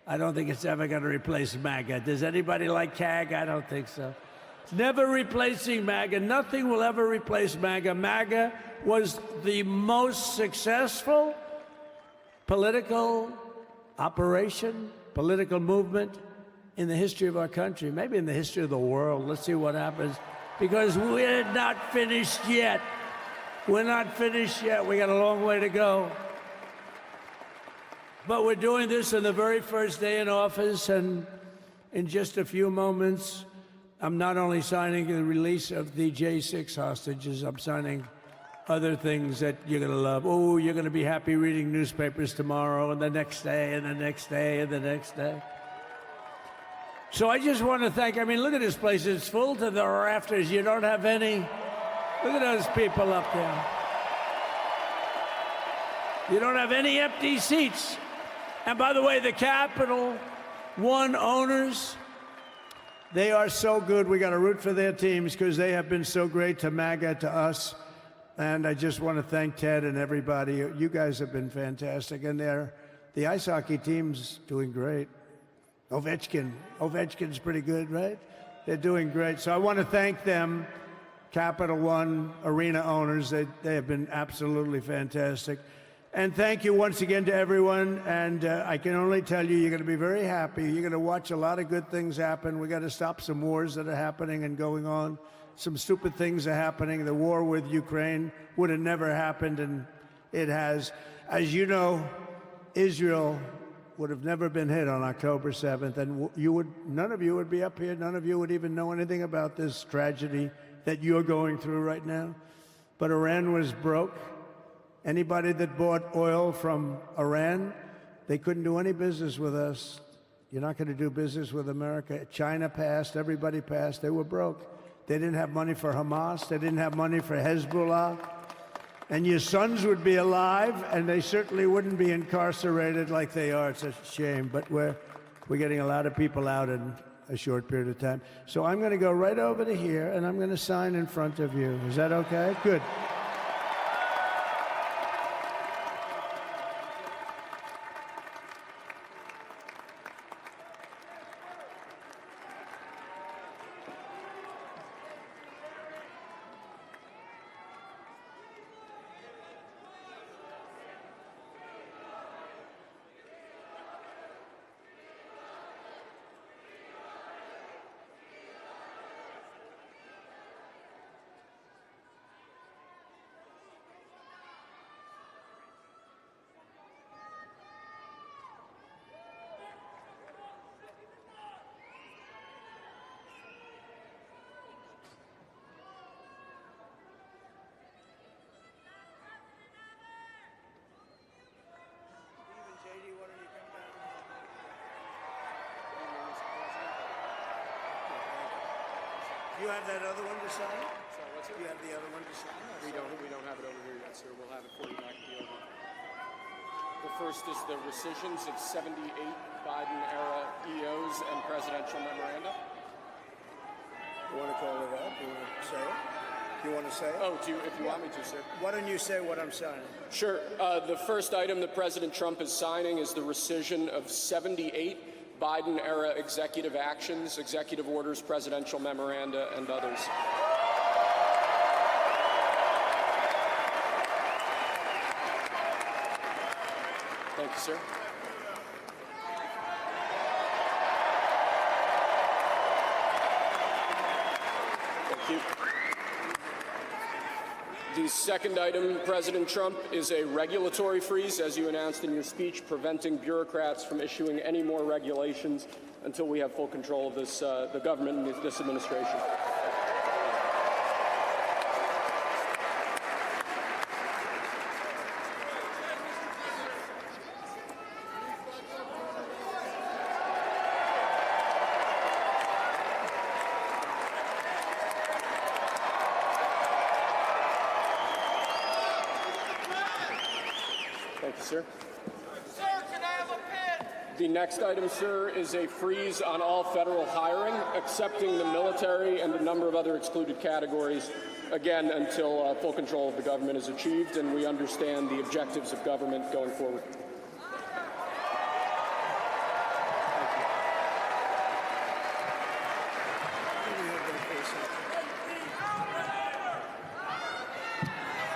I don't think it's ever going to replace MAGA. Does anybody like CAG? I don't think so. It's never replacing MAGA. Nothing will ever replace MAGA. MAGA was the most successful political operation, political movement in the history of our country, maybe in the history of the world. Let's see what happens, because we're not finished yet. We're not finished yet. We got a long way to go. But we're doing this on the very first day in office, and in just a few moments, I'm not only signing the release of the J6 hostages, I'm signing other things that you're going to love. Oh, you're going to be happy reading newspapers tomorrow, and the next day, and the next day, and the next day. So I just want to thank, I mean, look at this place. It's full to the rafters. You don't have any. Look at those people up there. You don't have any empty seats. And by the way, the Capital One owners, They are so good. We got to root for their teams because they have been so great to MAGA, to us. And I just want to thank Ted and everybody. You guys have been fantastic. And the ice hockey team's doing great. Ovechkin's pretty good, right? They're doing great. So I want to thank them, Capital One Arena owners. They have been absolutely fantastic. And thank you once again to everyone. And I can only tell you, you're going to be very happy. You're going to watch a lot of good things happen. We got to stop some wars that are happening and going on. Some stupid things are happening. The war with Ukraine would have never happened, and it has. As you know, Israel would have never been hit on October 7th, and none of you would be up here. None of you would even know anything about this tragedy that you're going through right now. But Iran was broke. Anybody that bought oil from Iran, they couldn't do any business with us. You're not going to do business with America. China passed. Everybody passed. They were broke. They didn't have money for Hamas. They didn't have money for Hezbollah. And your sons would be alive, and they certainly wouldn't be incarcerated like they are. It's a shame. But we're getting a lot of people out in a short period of time. So I'm going to go right over to here, and I'm going to sign in front of you. Is that okay? Good. You have that other one to sign? Sorry, what's it? You have the other one to sign? We don't have it over here yet, sir. We'll have it for you back at the over. The first is the rescissions of 78 Biden-era EOs and presidential memoranda. You want to call it out? Do you want to say it? You want to say it? Oh, if you want me to, sir. Why don't you say what I'm signing? Sure. The first item that President Trump is signing is the rescission of 78 Biden-era executive actions, executive orders, presidential memoranda, and others. Thank you, sir. Thank you. The second item, President Trump, is a regulatory freeze, as you announced in your speech, preventing bureaucrats from issuing any more regulations until we have full control of this, the government and this administration. Thank you, sir. Sir, can I have a pen? The next item, sir, is a freeze on all federal hiring, excepting the military and a number of other excluded categories, again, until full control of the government is achieved and we understand the objectives of government going forward.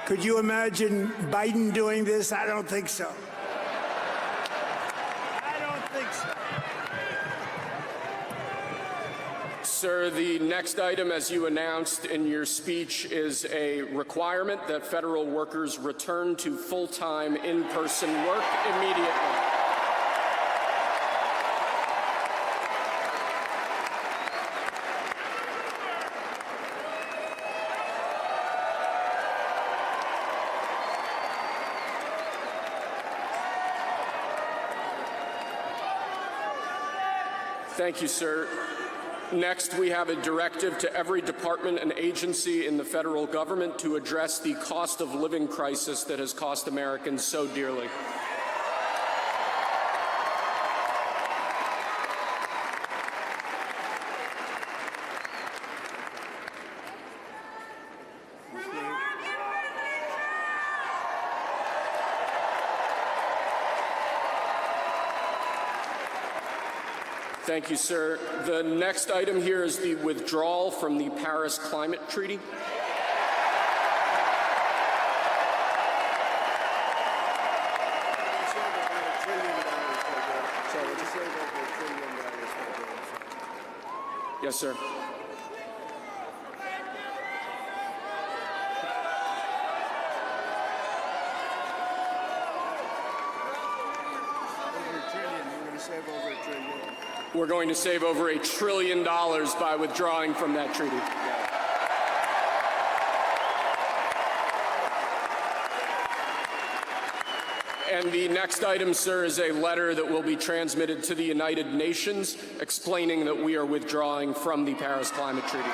Could you imagine Biden doing this? I don't think so. I don't think so. Sir, the next item, as you announced in your speech, is a requirement that federal workers return to full-time in-person work immediately. Thank you, sir. Next, we have a directive to every department and agency in the federal government to address the cost of living crisis that has cost Americans so dearly. Thank you, sir. The next item here is the withdrawal from the Paris Climate Treaty. Yes, sir. We're going to save over $1 trillion by withdrawing from that treaty. And the next item, sir, is a letter that will be transmitted to the United Nations explaining that we are withdrawing from the Paris Climate Treaty.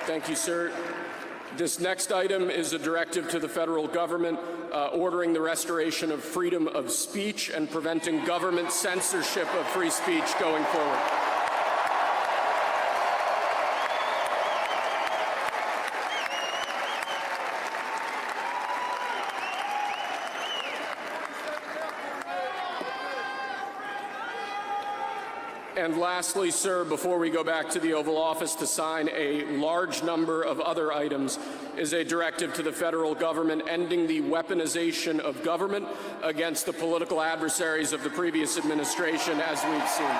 Thank you, sir. This next item is a directive to the federal government ordering the restoration of freedom of speech and preventing government censorship of free speech going forward. And lastly, sir, before we go back to the Oval Office to sign a large number of other items, is a directive to the federal government ending the weaponization of government against the political adversaries of the previous administration, as we've seen.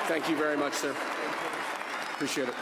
Thank you very much, sir. Appreciate it.